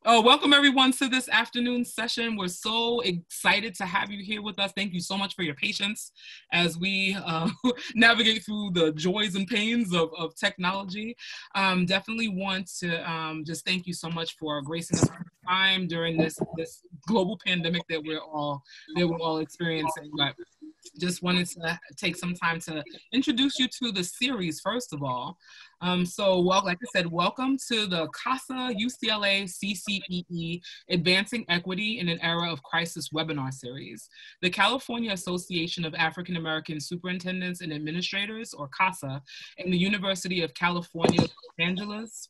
Welcome everyone to this afternoon session. We're so excited to have you here with us. Thank you so much for your patience as we navigate through the joys and pains of technology. Definitely want to just thank you so much for gracing us with time during this global pandemic that we're all experiencing. But just wanted to take some time to introduce you to the series, first of all. Well, like I said, welcome to the CAAASA UCLA CCEE Advancing Equity in an Era of Crisis webinar series. The California Association of African American Superintendents and Administrators, or CAAASA, and the University of California, Los Angeles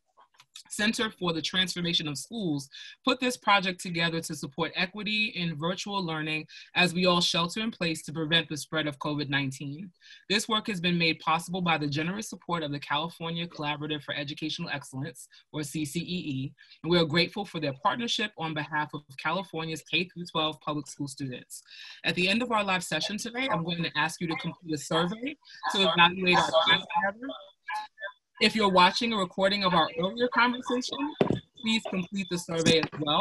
Center for the Transformation of Schools put this project together to support equity in virtual learning as we all shelter in place to prevent the spread of COVID-19. This work has been made possible by the generous support of the California Collaborative for Educational Excellence, or CCEE, and we are grateful for their partnership on behalf of California's K-12 public school students. At the end of our live session today, I'm going to ask you to complete a survey to evaluate our time together. If you're watching a recording of our earlier conversation, please complete the survey as well.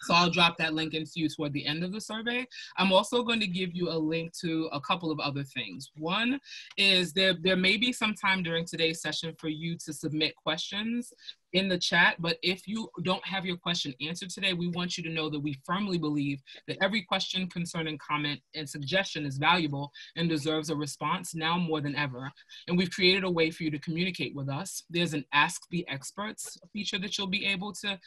So I'll drop that link into you toward the end of the survey. I'm also going to give you a link to a couple of other things. One is there may be some time during today's session for you to submit questions in the chat, but if you don't have your question answered today, we want you to know that we firmly believe that every question, concern, and comment and suggestion is valuable and deserves a response now more than ever. And we've created a way for you to communicate with us. There's an Ask the Experts feature that you'll be able to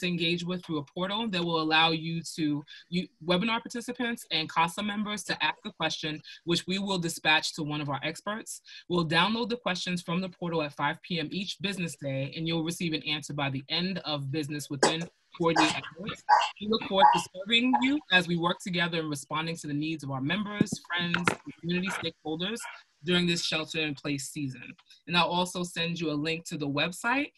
engage with through a portal that will allow webinar participants and CAAASA members to ask a question, which we will dispatch to one of our experts. We'll download the questions from the portal at 5 p.m. each business day, and you'll receive an answer by the end of business within 48 hours. We look forward to serving you as we work together in responding to the needs of our members, friends, and community stakeholders during this shelter-in-place season. And I'll also send you a link to the website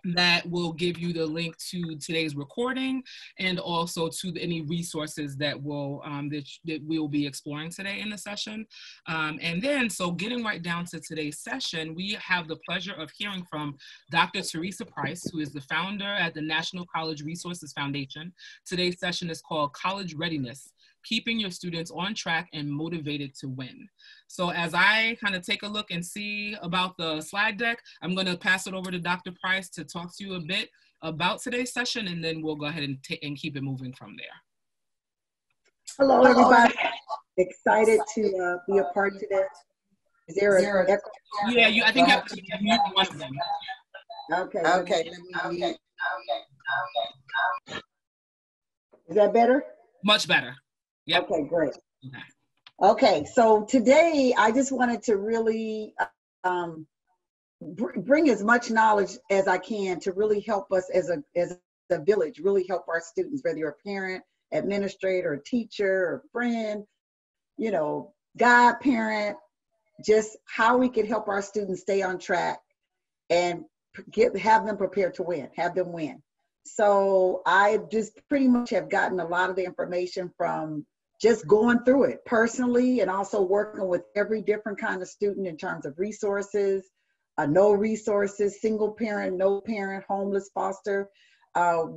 that will give you the link to today's recording and also to any resources that we'll be exploring today in the session. So getting right down to today's session, we have the pleasure of hearing from Dr. Theresa Price, who is the founder at the National College Resources Foundation. Today's session is called College Readiness: Keeping Your Students on Track and Motivated to Win. So as I kind of take a look and see about the slide deck, I'm going to pass it over to Dr. Price to talk to you a bit about today's session, and then we'll go ahead and keep it moving from there. Hello, everybody. Excited to be a part of this. Is there an echo? Yeah, I think you have to mute one of them. Okay. Okay. Is that better? Much better. Yep. Okay, great. Okay, so today I just wanted to really bring as much knowledge as I can to really help us as a village, really help our students, whether you're a parent, administrator, teacher, or friend, godparent, just how we could help our students stay on track and have them prepared to win, have them win. So I just pretty much have gotten a lot of the information from just going through it personally, and also working with every different kind of student in terms of resources, no resources, single parent, no parent, homeless, foster. Our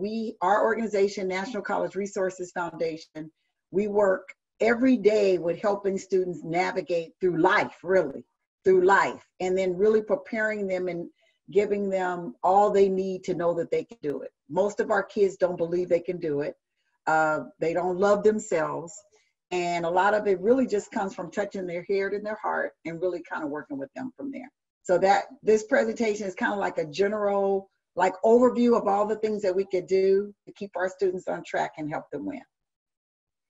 organization, National College Resources Foundation, we work every day with helping students navigate through life, and then really preparing them and giving them all they need to know that they can do it. Most of our kids don't believe they can do it. They don't love themselves. And a lot of it really just comes from touching their head and their heart and really kind of working with them from there. So that this presentation is kind of like a general overview of all the things that we could do to keep our students on track and help them win.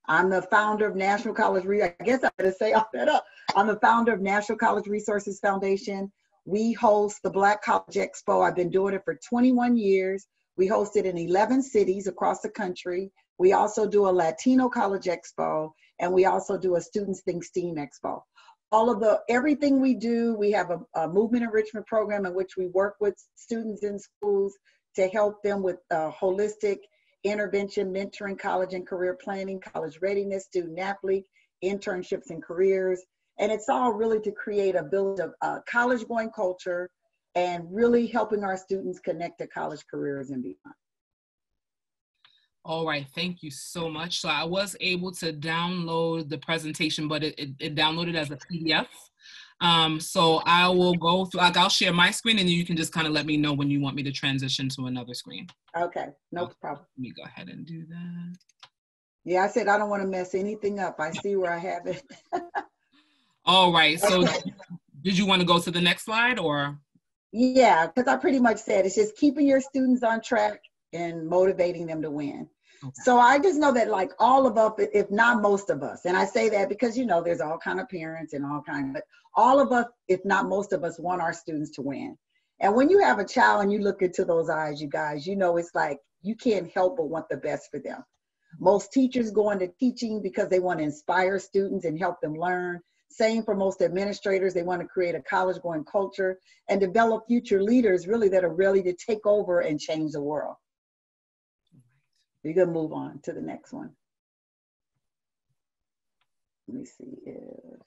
I'm the founder of National College I guess I gotta say all that up. I'm the founder of National College Resources Foundation. We host the Black College Expo. I've been doing it for 21 years. We host it in 11 cities across the country. We also do a Latino College Expo, and we also do a Students Think STEAM Expo. Everything we do, we have a movement enrichment program in which we work with students in schools to help them with holistic intervention, mentoring, college and career planning, college readiness, student athlete, internships and careers. And it's all really to create a build of college going culture and really helping our students connect to college careers and beyond. All right, thank you so much. So I was able to download the presentation, but it downloaded as a PDF. So I will go through, like I'll share my screen and then you can just kind of let me know when you want me to transition to another screen. Okay, no problem. Let me go ahead and do that. Yeah, I said I don't want to mess anything up. I see where I have it. All right, so did you want to go to the next slide or? Yeah, because I pretty much said it's just keeping your students on track and motivating them to win. Okay. So I just know that like all of us, if not most of us, and I say that because, you know, there's all kind of parents and all kinds, but all of us, if not most of us, want our students to win. And when you have a child and you look into those eyes, you guys, you know, it's like you can't help but want the best for them. Most teachers go into teaching because they want to inspire students and help them learn. Same for most administrators. They want to create a college-going culture and develop future leaders really that are ready to take over and change the world. We're going to move on to the next one. Let me see if...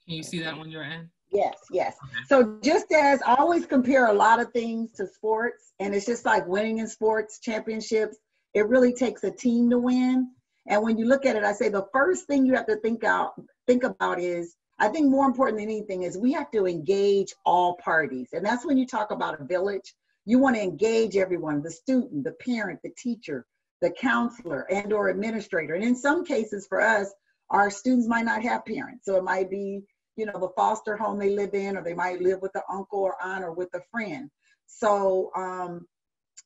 Can you see that on your end? Yes, yes. Okay. So just as I always compare a lot of things to sports, and it's just like winning in sports, championships, it really takes a team to win. And when you look at it, I say the first thing you have to think about is, I think more important than anything is we have to engage all parties. And that's when you talk about a village, you want to engage everyone, the student, the parent, the teacher, the counselor and or administrator. And in some cases for us, our students might not have parents. So it might be, you know, the foster home they live in, or they might live with an uncle or aunt or with a friend. So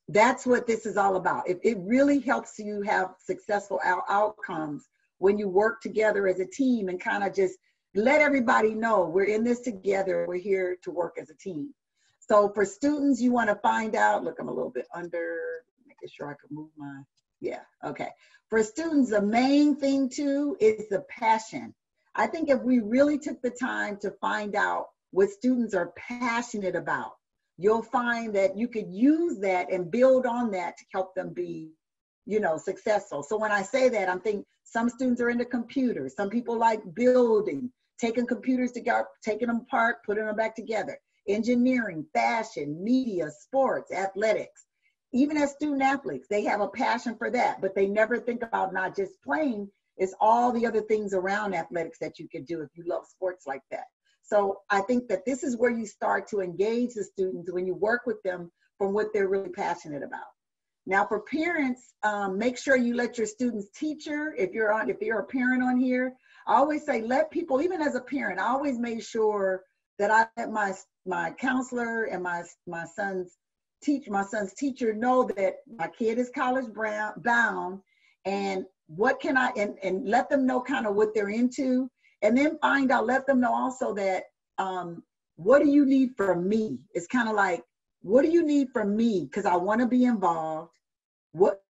that's what this is all about. It really helps you have successful outcomes when you work together as a team and kind of just let everybody know we're in this together. We're here to work as a team. So for students, you want to find out, look, I'm a little bit under, making sure I can move my, yeah, okay. For students, the main thing too is the passion. I think if we really took the time to find out what students are passionate about, you'll find that you could use that and build on that to help them be, you know, successful. So when I say that, I'm thinking some students are into computers. Some people like building, taking computers together, taking them apart, putting them back together. Engineering, fashion, media, sports, athletics. Even as student athletes, they have a passion for that, but they never think about not just playing, it's all the other things around athletics that you could do if you love sports like that. So I think that this is where you start to engage the students when you work with them from what they're really passionate about. Now for parents, make sure you let your students' teacher, if you're a parent on here, I always say let people, even as a parent, I always make sure that I let my counselor and my son's teacher know that my kid is college bound and what can I, and let them know kind of what they're into. And then let them know also that, what do you need from me? It's kind of like, what do you need from me? Because I want to be involved.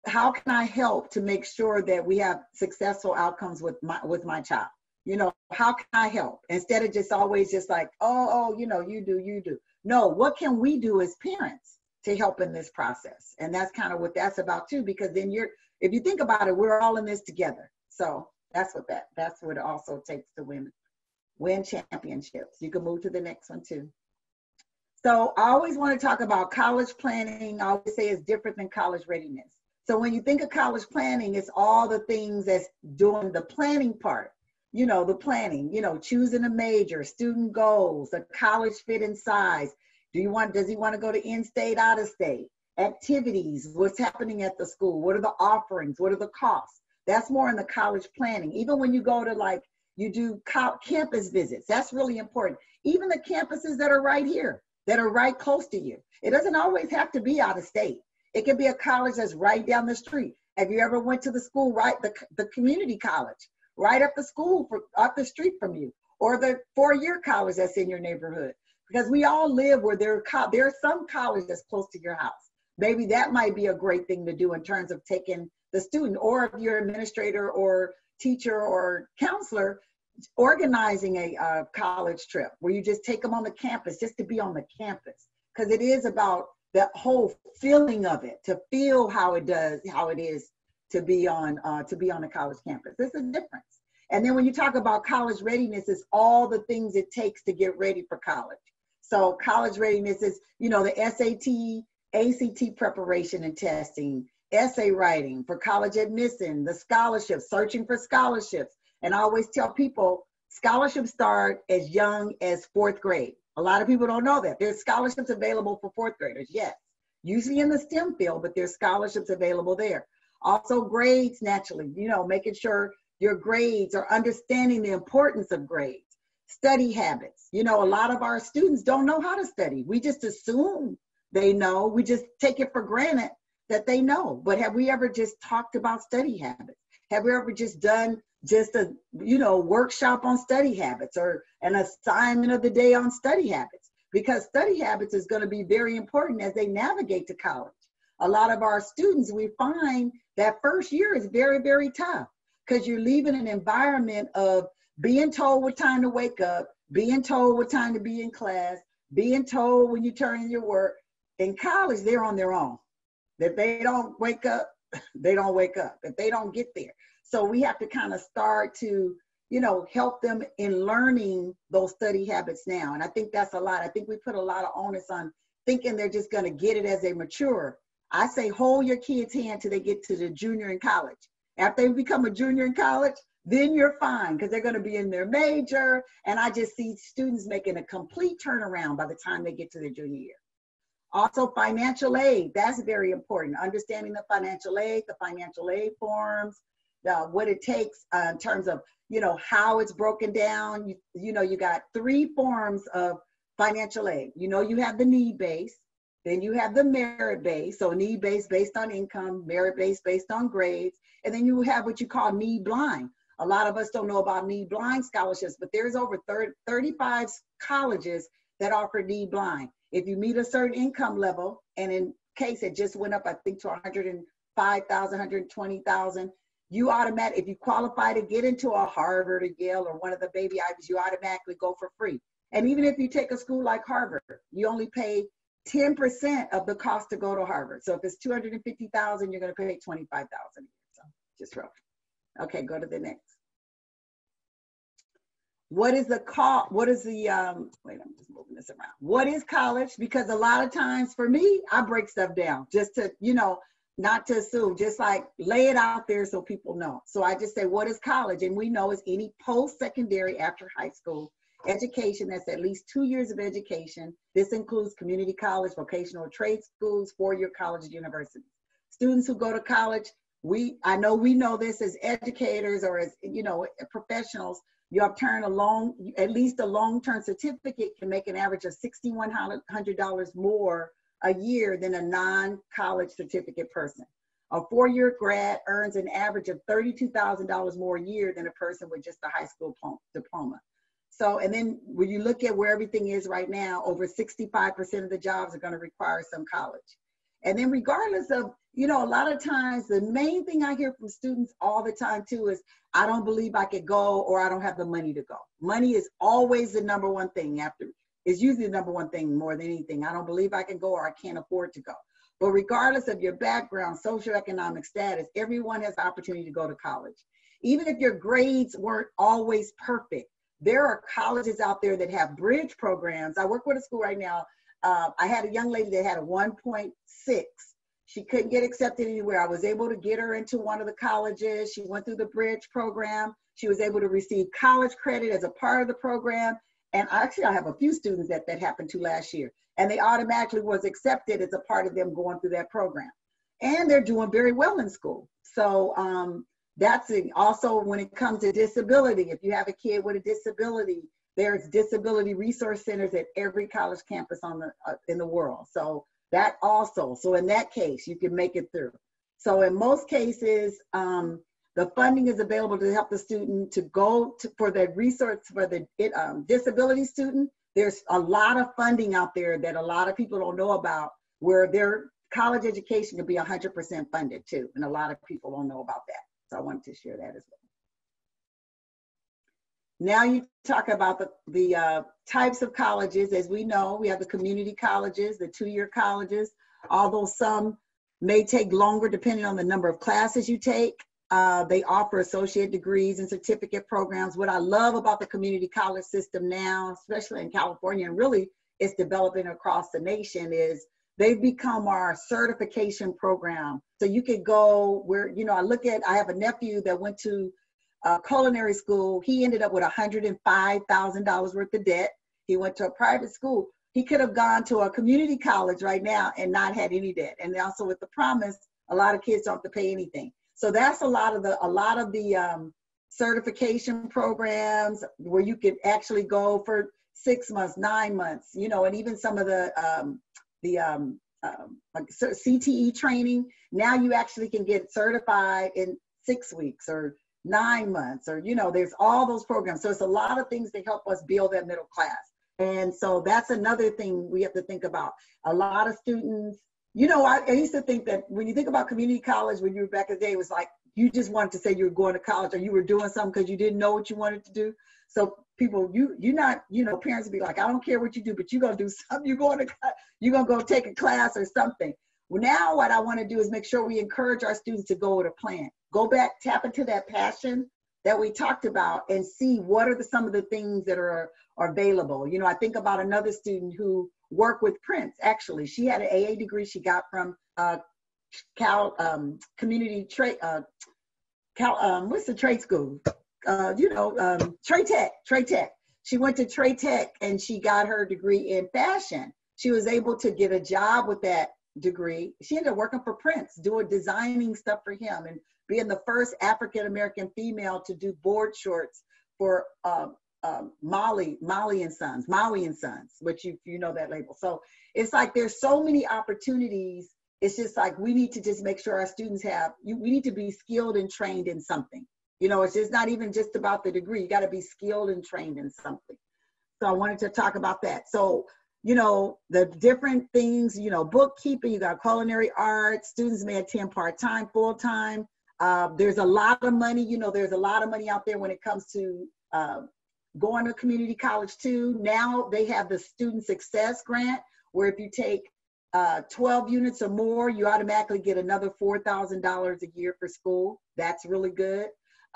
How can I help to make sure that we have successful outcomes with my child? You know, how can I help? Instead of just always just like, oh, you know, you do. No, what can we do as parents to help in this process? And that's kind of what that's about too, because then if you think about it, we're all in this together. So that's what it also takes to win championships. You can move to the next one too. So I always want to talk about college planning. I always say it's different than college readiness. So when you think of college planning, it's all the things that's doing the planning part. You know, the planning, you know, choosing a major, student goals, a college fit and size. Does he want to go to in-state, out-of-state? Activities, what's happening at the school? What are the offerings? What are the costs? That's more in the college planning. Even when you go to you do campus visits, that's really important. Even the campuses that are right here, that are right close to you. It doesn't always have to be out of state. It can be a college that's right down the street. Have you ever went to the school, the community college, right up the street from you, or the 4-year college that's in your neighborhood? Because we all live where there's some college that's close to your house. Maybe that might be a great thing to do in terms of taking the student, or if you're administrator or teacher or counselor, organizing a college trip where you just take them on the campus just to be on the campus. Because it is about that whole feeling of it, to feel how it is to be on a college campus. There's a difference. And then when you talk about college readiness, it's all the things it takes to get ready for college. So college readiness is, you know, the SAT, ACT preparation and testing, essay writing, for college admission, the scholarships, searching for scholarships. And I always tell people, scholarships start as young as 4th grade. A lot of people don't know that. There's scholarships available for 4th graders, yes. Usually in the STEM field, but there's scholarships available there. Also grades, naturally, you know, making sure your grades are understanding the importance of grades. Study habits. You know, a lot of our students don't know how to study. We just assume they know. We just take it for granted that they know. But have we ever just talked about study habits? Have we ever just done just a, you know, workshop on study habits or an assignment of the day on study habits? Because study habits is going to be very important as they navigate to college. A lot of our students, we find that first year is very, very tough because you're leaving an environment of being told what time to wake up, being told what time to be in class, being told when you turn in your work. In college, they're on their own. If they don't wake up, they don't wake up. If they don't get there. So we have to kind of start to, you know, help them in learning those study habits now. And I think that's a lot. I think we put a lot of onus on thinking they're just going to get it as they mature. I say hold your kids' hand till they get to the junior in college. After they become a junior in college, then you're fine because they're going to be in their major. And I just see students making a complete turnaround by the time they get to their junior year. Also, financial aid, that's very important. Understanding the financial aid forms, what it takes in terms of, you know, how it's broken down. You know, you got 3 forms of financial aid. You know, you have the need-based, then you have the merit-based, so need-based based on income, merit-based based on grades, and then you have what you call need-blind. A lot of us don't know about need-blind scholarships, but there's over 35 colleges that offer need-blind. If you meet a certain income level, and in case it just went up, I think to 105,000, 120,000, you automatically, if you qualify to get into a Harvard or Yale or one of the baby Ivies, you automatically go for free. And even if you take a school like Harvard, you only pay 10% of the cost to go to Harvard. So if it's 250,000, you're going to pay 25,000. So just rough. Okay, go to the next. What is the wait, I'm just moving this around. What is college? Because a lot of times for me, I break stuff down just to, you know, not to assume, just like lay it out there so people know. So I just say, what is college? And we know it's any post-secondary after high school education that's at least 2 years of education. This includes community college, vocational trade schools, 4-year colleges, universities. Students who go to college, I know we know this as educators or as, you know, professionals. You obtain at least a long-term certificate can make an average of $6,100 more a year than a non-college certificate person. A 4-year grad earns an average of $32,000 more a year than a person with just a high school diploma. So, and then when you look at where everything is right now, over 65% of the jobs are going to require some college. And then regardless of, you know, a lot of times the main thing I hear from students all the time too is, I don't believe I could go, or I don't have the money to go. Money is always the number one thing it's usually the number one thing more than anything. I don't believe I can go, or I can't afford to go. But regardless of your background, socioeconomic status, everyone has the opportunity to go to college. Even if your grades weren't always perfect, there are colleges out there that have bridge programs. I work with a school right now. I had a young lady that had a 1.6. She couldn't get accepted anywhere. I was able to get her into one of the colleges. She went through the bridge program. She was able to receive college credit as a part of the program. And actually, I have a few students that happened to last year. And they automatically was accepted as a part of them going through that program. And they're doing very well in school. So that's it. Also, when it comes to disability, if you have a kid with a disability, there's disability resource centers at every college campus in the world. So that also, so in that case, you can make it through. So in most cases, the funding is available to help the student to go for the resource for the disability student. There's a lot of funding out there that a lot of people don't know about, where their college education can be 100% funded too. And a lot of people don't know about that. So I wanted to share that as well. Now you talk about the types of colleges. As we know, we have the community colleges, the 2-year colleges, although some may take longer depending on the number of classes you take. They offer associate degrees and certificate programs. What I love about the community college system now, especially in California, and really it's developing across the nation, is They've become our certification program. So you could go where, you know, I have a nephew that went to culinary school. He ended up with $105,000 worth of debt. He went to a private school. He could have gone to a community college right now and not had any debt. And also with the promise, a lot of kids don't have to pay anything. So that's a lot of the certification programs where you could actually go for 6 months, 9 months, you know, and even some of the like CTE training. Now you actually can get certified in 6 weeks or 9 months, or, you know, there's all those programs. So it's a lot of things to help us build that middle class. And so that's another thing we have to think about. A lot of students, you know, I used to think that when you think about community college, when you were back in the day, it was like you just wanted to say you were going to college or you were doing something because you didn't know what you wanted to do. So people, you're not, you know, parents would be like, I don't care what you do, but you're going to do something. You're going to go take a class or something. Well, now what I want to do is make sure we encourage our students to go with a plan. Go back, tap into that passion that we talked about and see what are some of the things that are available. You know, I think about another student who worked with prints. Actually, she had an AA degree she got from community trade, what's the trade school? Trade Tech. She went to Trade Tech and she got her degree in fashion. She was able to get a job with that degree. She ended up working for Prince, doing designing stuff for him and being the first African-American female to do board shorts for Maui and Sons, which you know that label. So it's like there's so many opportunities. It's just like we need to just make sure our students we need to be skilled and trained in something. You know, it's just not even just about the degree. You got to be skilled and trained in something. So I wanted to talk about that. So, you know, the different things, you know, bookkeeping, you got culinary arts, students may attend part-time, full-time. There's a lot of money, you know, there's a lot of money out there when it comes to going to community college too. Now they have the Student Success Grant, where if you take 12 units or more, you automatically get another $4,000 a year for school. That's really good.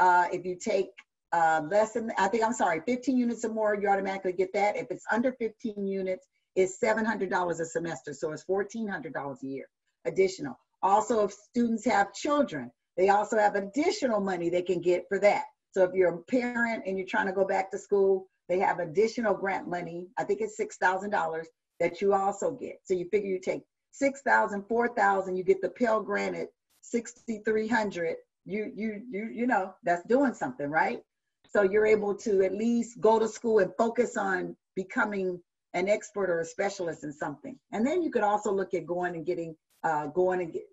If you take 15 units or more, you automatically get that. If it's under 15 units, it's $700 a semester. So it's $1,400 a year additional. Also, if students have children, they also have additional money they can get for that. So if you're a parent and you're trying to go back to school, they have additional grant money. I think it's $6,000 that you also get. So you figure you take $6,000, $4,000, you get the Pell Grant at $6,300. You know, that's doing something, right? So you're able to at least go to school and focus on becoming an expert or a specialist in something. And then you could also look at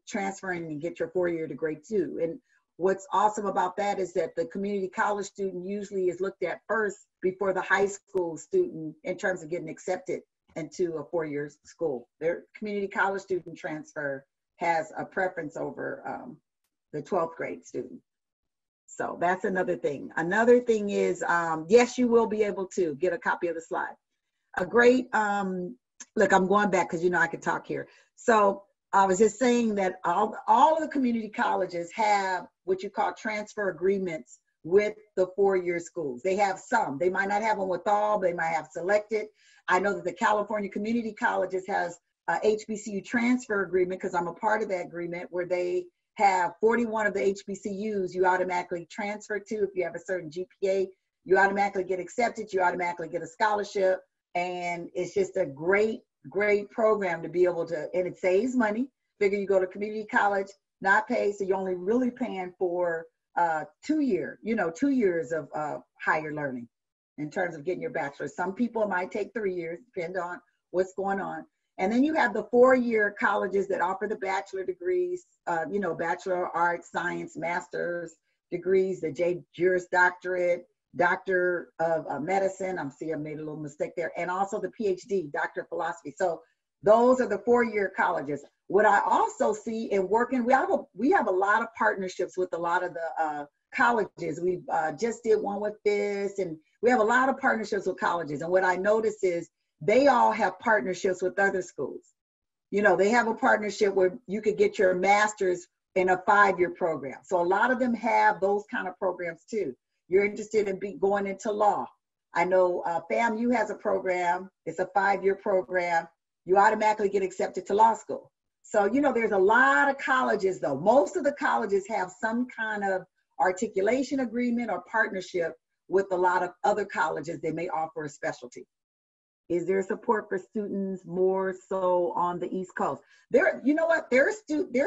transferring and get your 4-year degree too. And what's awesome about that is that the community college student usually is looked at first before the high school student in terms of getting accepted into a 4-year school. Their community college student transfer has a preference over the 12th grade student. So that's another thing. Another thing is, yes, you will be able to get a copy of the slide. A great, look, I'm going back because you know I could talk here. So I was just saying that all of the community colleges have what you call transfer agreements with the 4-year schools. They have some. They might not have them with all, but they might have selected. I know that the California Community Colleges has a HBCU transfer agreement because I'm a part of that agreement where they have 41 of the HBCUs you automatically transfer to. If you have a certain GPA, you automatically get accepted, you automatically get a scholarship. And it's just a great program to be able to, and it saves money. Figure you go to community college, not pay, so you're only really paying for 2 years of higher learning in terms of getting your bachelor's. Some people might take 3 years, depending on what's going on. And then you have the 4-year colleges that offer the bachelor degrees, Bachelor of Arts, Science, Master's degrees, the Juris Doctorate, Doctor of Medicine. I made a little mistake there. And also the PhD, Doctor of Philosophy. So those are the 4-year colleges. What I also see in working, we have a lot of partnerships with a lot of the colleges. We just did one with this, and we have a lot of partnerships with colleges. And what I notice is they all have partnerships with other schools. You know, they have a partnership where you could get your master's in a 5-year program. So a lot of them have those kind of programs too. You're interested in going into law. I know FAMU has a program. It's a 5-year program. you automatically get accepted to law school. So, you know, there's a lot of colleges though. Most of the colleges have some kind of articulation agreement or partnership with a lot of other colleges. They may offer a specialty. Is there support for students more so on the East Coast? There, you know what, there's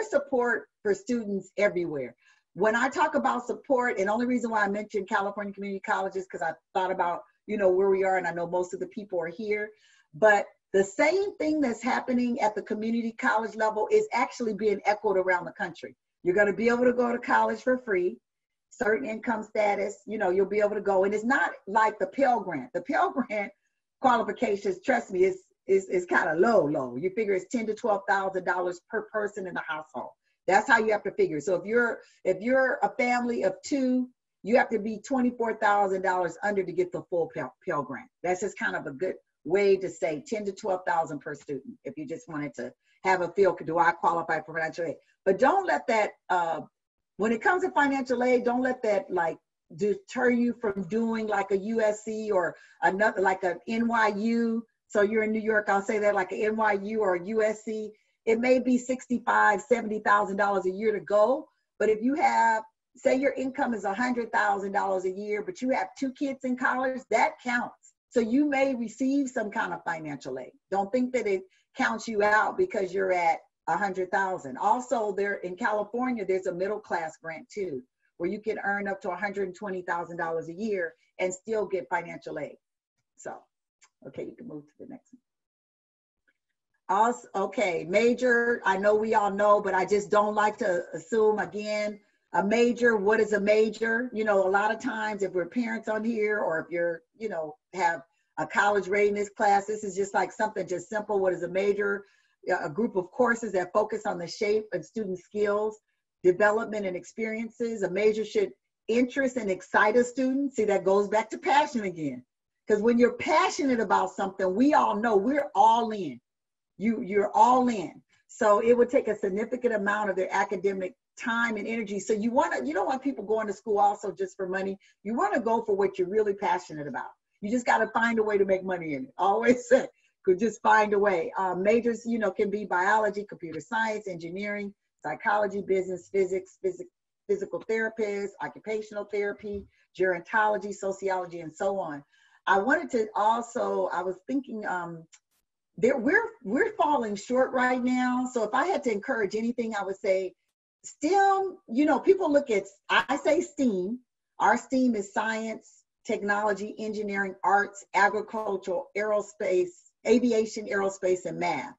support for students everywhere. When I talk about support, and the only reason why I mentioned California community colleges, because I thought about, you know, where we are, and I know most of the people are here, but the same thing that's happening at the community college level is actually being echoed around the country. You're going to be able to go to college for free, certain income status, you know, you'll be able to go. And it's not like the Pell Grant. The Pell Grant qualifications, trust me, is kind of low. You figure it's $10,000 to $12,000 per person in the household. That's how you have to figure. So if you're a family of two, you have to be $24,000 under to get the full Pell Grant. That's just kind of a good way to say $10,000 to $12,000 per student. If you just wanted to have a feel, do I qualify for financial aid? But don't let that, when it comes to financial aid, don't let that like deter you from doing like a USC or another, like an NYU. So you're in New York, I'll say that, like an NYU or a USC. It may be $65,000, $70,000 a year to go. But if you have, say your income is $100,000 a year, but you have 2 kids in college, that counts. So you may receive some kind of financial aid. Don't think that it counts you out because you're at 100,000. Also, there in California, there's a middle class grant too, where you can earn up to $120,000 a year and still get financial aid. So, okay, you can move to the next one. Also, okay, major, I know we all know, but I just don't like to assume again, a major, what is a major? You know, a lot of times if we're parents on here, or if you're, you know, have a college readiness class, this is just like something just simple. What is a major? A group of courses that focus on the shape of student skills, development, and experiences. A major should interest and excite a student. See, that goes back to passion again. Because when you're passionate about something, we all know we're all in. You're all in. So it would take a significant amount of their academic time and energy. So you don't want people going to school also just for money. You want to go for what you're really passionate about. You just got to find a way to make money in it. Always say, could just find a way. Majors, you know, can be biology, computer science, engineering, psychology, business, physics, physical therapist, occupational therapy, gerontology, sociology, and so on. I wanted to also, I was thinking, we're falling short right now. So if I had to encourage anything, I would say STEM, you know, people look at, I say STEAM. Our STEAM is science, technology, engineering, arts, agricultural, aerospace, aviation, aerospace, and math.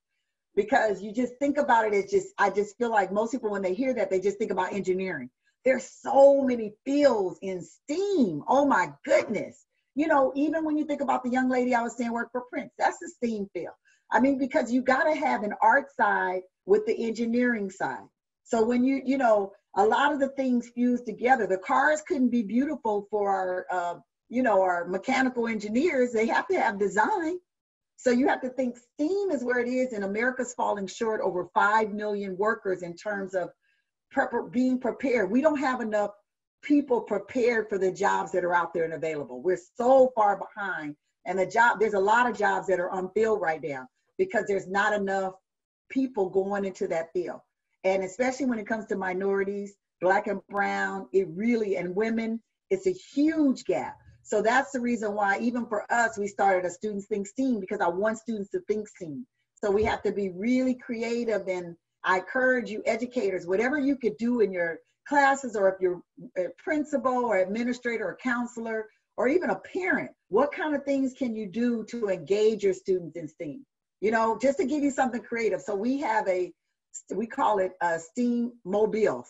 Because you just think about it, it's just, I just feel like most people, when they hear that, they just think about engineering. There's so many fields in STEAM. Oh my goodness. You know, even when you think about the young lady I was saying worked for Prince, that's a STEAM field. I mean, because you got to have an art side with the engineering side. So when you know, a lot of the things fuse together. The cars couldn't be beautiful for our, you know, our mechanical engineers. They have to have design. So you have to think STEAM is where it is, and America's falling short over 5 million workers in terms of being prepared. We don't have enough people prepared for the jobs that are out there and available. We're so far behind, and there's a lot of jobs that are unfilled right now because there's not enough people going into that field. And especially when it comes to minorities, Black and brown, and women, it's a huge gap. So that's the reason why, even for us, we started a Students Think STEAM, because I want students to think STEAM. So we have to be really creative, and I encourage you educators, whatever you could do in your classes, or if you're a principal or administrator or counselor, or even a parent, what kind of things can you do to engage your students in STEAM? You know, just to give you something creative. So we have we call it a STEAM mobile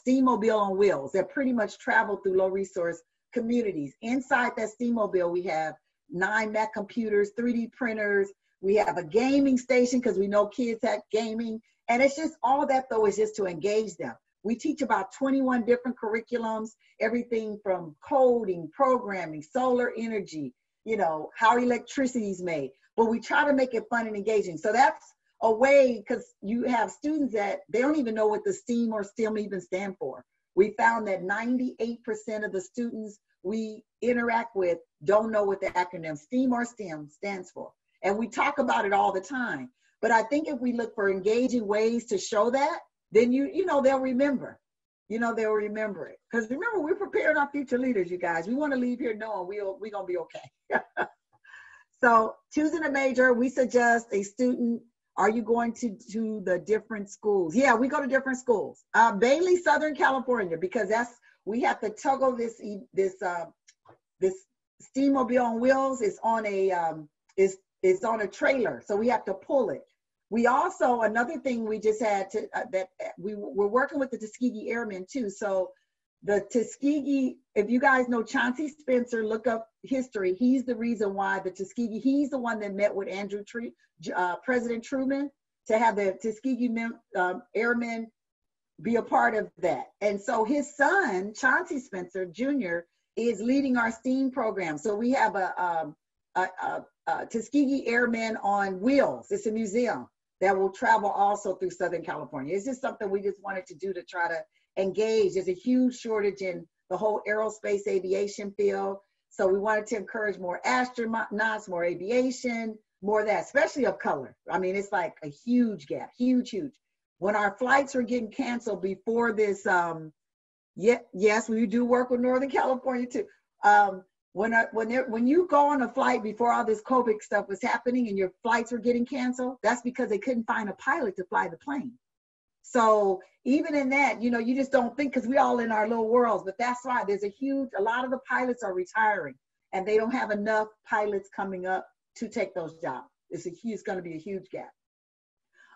on wheels that pretty much travel through low resource communities. Inside that STEAM mobile, we have 9 Mac computers, 3D printers. We have a gaming station because we know kids have gaming. And it's just all that, though, is just to engage them. We teach about 21 different curriculums, everything from coding, programming, solar energy, you know, how electricity is made. But we try to make it fun and engaging. So that's a way, because you have students that they don't even know what the STEAM or STEM even stand for. We found that 98% of the students we interact with don't know what the acronym STEAM or STEM stands for. And we talk about it all the time. But I think if we look for engaging ways to show that, then they'll remember. They'll remember it. Because remember, we're preparing our future leaders, you guys. We want to leave here knowing we're going to be okay. So choosing a major, we suggest a student, are you going to the different schools? Yeah, we go to different schools. Bailey, Southern California, because we have to toggle this steamobile on wheels is on a trailer, so we have to pull it. We also, another thing we just had to, we're working with the Tuskegee Airmen too. So the Tuskegee, if you guys know Chauncey Spencer, look up history. He's the reason why the Tuskegee, he's the one that met with President Truman to have the Tuskegee Airmen be a part of that. And so his son, Chauncey Spencer Jr., is leading our STEAM program. So we have a Tuskegee Airmen on Wheels. It's a museum that will travel also through Southern California. It's just something we just wanted to do to try to engage. There's a huge shortage in the whole aerospace aviation field. So we wanted to encourage more astronauts, more aviation, more of that, especially of color. I mean, it's like a huge gap, huge. When our flights were getting canceled before this, yes, we do work with Northern California too. When you go on a flight before all this COVID stuff was happening and your flights were getting canceled, that's because they couldn't find a pilot to fly the plane. So even in that, you just don't think, because we all in our little worlds, but that's why there's a lot of the pilots are retiring and they don't have enough pilots coming up to take those jobs. It's going to be a huge gap.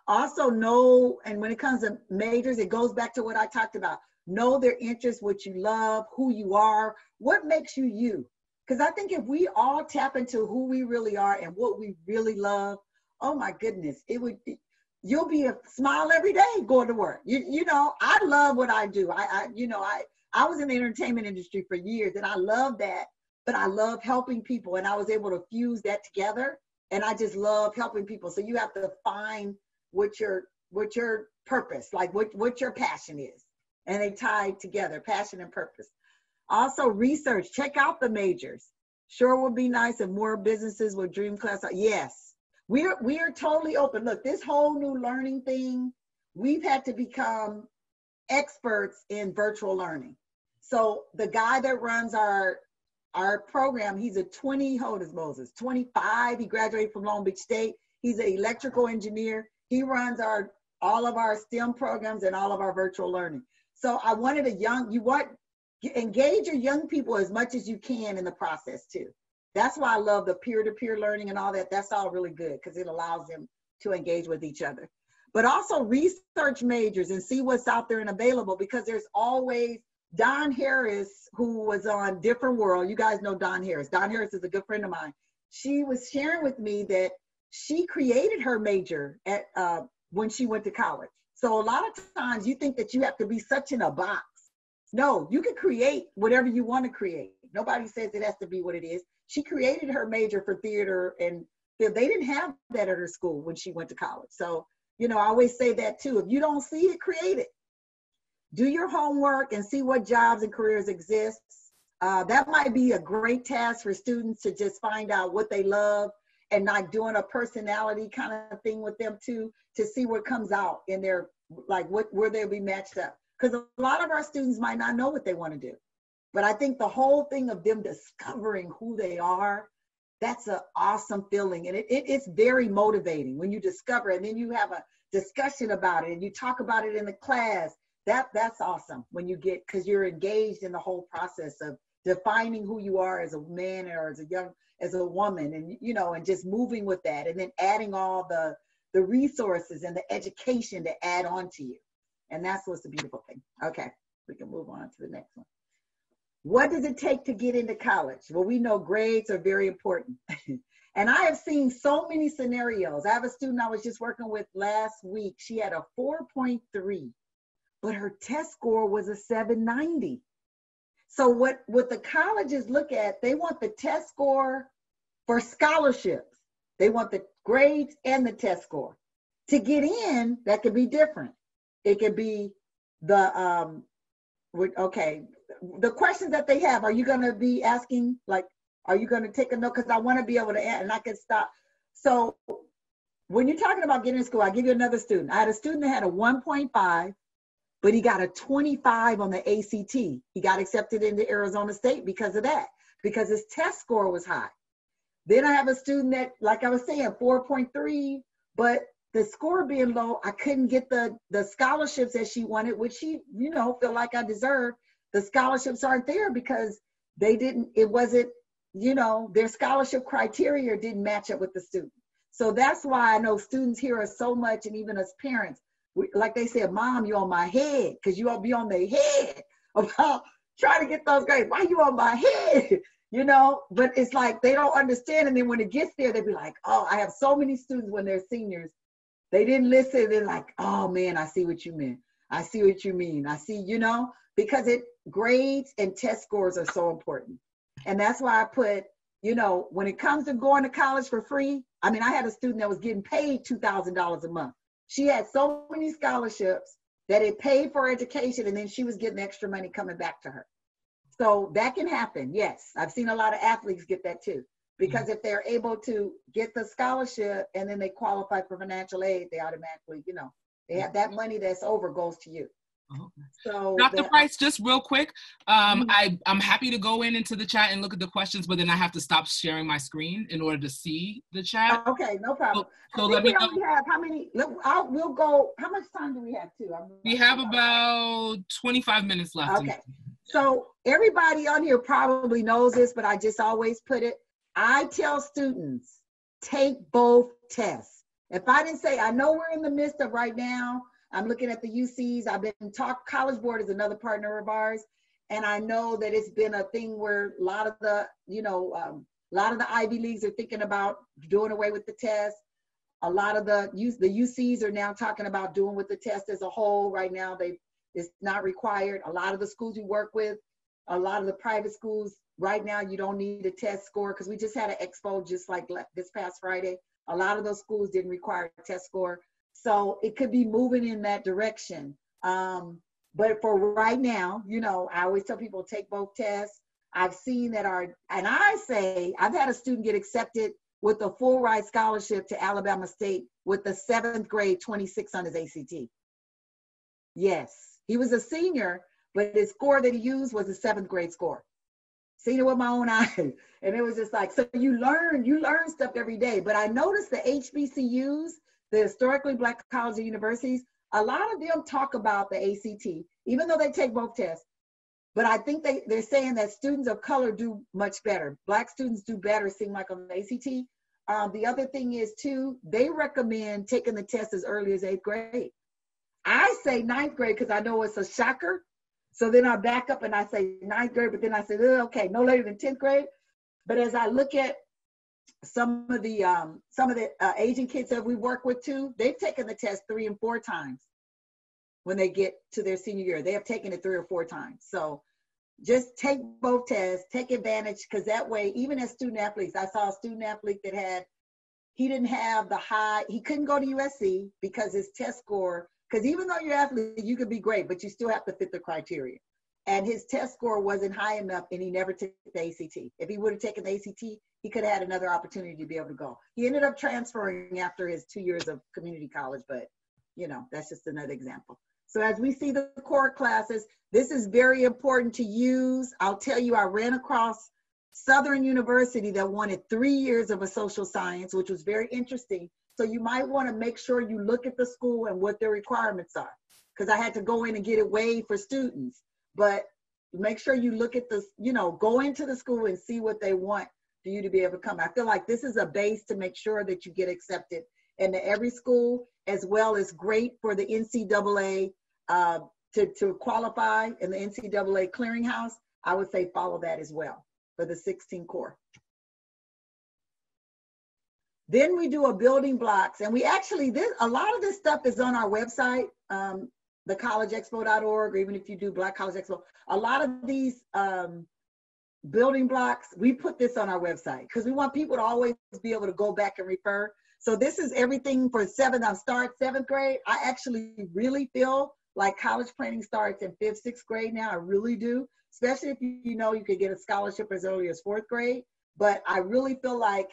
Also know, and when it comes to majors, it goes back to what I talked about. Know their interests, what you love, who you are, what makes you you. Because I think if we all tap into who we really are and what we really love, oh my goodness, you'll be a smile every day going to work. I love what I do. I was in the entertainment industry for years and I love that, but I love helping people, and I was able to fuse that together, and I just love helping people. So you have to find what your purpose, like what your passion is, and they tie together, passion and purpose. Also research, check out the majors. Sure would be nice if more businesses would dream class. Yes, we are totally open. Look, this whole new learning thing, we've had to become experts in virtual learning. So the guy that runs our program, he's 25. He graduated from Long Beach State. He's an electrical engineer. He runs all of our STEM programs and all of our virtual learning. So I wanted engage your young people as much as you can in the process too. That's why I love the peer-to-peer learning and all that. That's all really good because it allows them to engage with each other. But also research majors and see what's out there and available, because there's always Don Harris, who was on Different World. You guys know Don Harris. Don Harris is a good friend of mine. She was sharing with me that she created her major when she went to college. So a lot of times you think that you have to be such in a box. No, you can create whatever you want to create. Nobody says it has to be what it is. She created her major for theater, and they didn't have that at her school when she went to college. So, I always say that too. If you don't see it, create it. Do your homework and see what jobs and careers exist. That might be a great task for students to just find out what they love, and not doing a personality kind of thing with them too, to see what comes out in their, like where they'll be matched up. Because a lot of our students might not know what they want to do. But I think the whole thing of them discovering who they are, that's an awesome feeling. And it's very motivating when you discover it, and then you have a discussion about it and you talk about it in the class. That's awesome when you because you're engaged in the whole process of defining who you are as a man or as a woman, and and just moving with that, and then adding all the resources and the education to add on to you. And that's what's the beautiful thing. Okay, we can move on to the next one. What does it take to get into college? Well, we know grades are very important. And I have seen so many scenarios. I have a student I was just working with last week. She had a 4.3, but her test score was a 790. So what the colleges look at, they want the test score for scholarships. They want the grades and the test score. To get in, that could be different. It could be the questions that they have. Are you going to be asking, like, are you going to take a note? Because I want to be able to add, and I can stop. So when you're talking about getting in school, I'll give you another student. I had a student that had a 1.5, but he got a 25 on the ACT. He got accepted into Arizona State because of that, because his test score was high. Then I have a student that, like I was saying, 4.3, but the score being low, I couldn't get the scholarships that she wanted, which she, you know, feel like I deserve. The scholarships aren't there because it wasn't, you know, their scholarship criteria didn't match up with the student. So that's why I know students hear us so much, and even as parents, like they said, Mom, you're on my head, because you all be on their head about trying to get those grades. Why you on my head? You know, but it's like they don't understand. And then when it gets there, they be like, oh, I have so many students when they're seniors, they didn't listen. They're like, oh man, I see what you meant. I see what you mean. I see, you know, because grades and test scores are so important. And that's why I put, you know, when it comes to going to college for free, I mean, I had a student that was getting paid $2,000 a month. She had so many scholarships that it paid for education, and then she was getting extra money coming back to her. So that can happen, yes. I've seen a lot of athletes get that too, because if they're able to get the scholarship and then they qualify for financial aid, they automatically, you know, they have that money that's over goes to you. So Dr. Price, just real quick, I'm happy to go into the chat and look at the questions, but then I have to stop sharing my screen in order to see the chat. Okay, no problem. So let me only have how many? We'll go. How much time do we have too? We have about 25 minutes left. Okay. So everybody on here probably knows this, but I just always put it. I tell students, take both tests. If I didn't say, I know we're in the midst of right now, I'm looking at the UCs. I've been College Board is another partner of ours. And I know that it's been a thing where a lot of the, you know, a lot of the Ivy Leagues are thinking about doing away with the test. A lot of the UCs are now talking about doing with the test as a whole. Right now, it's not required. A lot of the schools we work with, a lot of the private schools, right now, you don't need a test score, because we just had an expo just like this past Friday. A lot of those schools didn't require a test score. So it could be moving in that direction. But for right now, you know, I always tell people take both tests. I've seen that and I say, I've had a student get accepted with a full ride scholarship to Alabama State with the 7th grade 26 on his ACT. Yes, he was a senior, but his score that he used was a 7th grade score. Seen it with my own eyes. And it was just like, so you learn stuff every day. But I noticed the HBCUs, the historically Black colleges and universities, a lot of them talk about the ACT, even though they take both tests. But I think they're saying that students of color do much better. Black students do better, seem like, on the ACT. The other thing is too, they recommend taking the test as early as 8th grade. I say 9th grade because I know it's a shocker. So then I back up and I say 9th grade, but then I say, okay, no later than 10th grade. But as I look at some of the Asian kids that we work with too, they've taken the test 3 and 4 times when they get to their senior year. They have taken it 3 or 4 times. So just take both tests, take advantage, because that way, even as student athletes, I saw a student athlete that he didn't have he couldn't go to USC because his test score, because even though you're an athlete, you could be great, but you still have to fit the criteria. And his test score wasn't high enough, and he never took the ACT. If he would have taken the ACT, he could have had another opportunity to be able to go. He ended up transferring after his 2 years of community college, but you know, that's just another example. So as we see the core classes, this is very important to use. I'll tell you, I ran across Southern University that wanted 3 years of a social science, which was very interesting. So you might want to make sure you look at the school and what their requirements are, because I had to go in and get it waived for students. But make sure you look at this, you know, go into the school and see what they want for you to be able to come. I feel like this is a base to make sure that you get accepted into every school, as well as great for the NCAA to qualify in the NCAA clearinghouse. I would say follow that as well for the 16 core. Then we do a building blocks, and we actually, a lot of this stuff is on our website, thecollegeexpo.org, or even if you do Black College Expo, a lot of these building blocks, we put this on our website because we want people to always be able to go back and refer. So this is everything for 7th grade. I actually really feel like college planning starts in 5th, 6th grade now. I really do, especially if you know you could get a scholarship as early as 4th grade. But I really feel like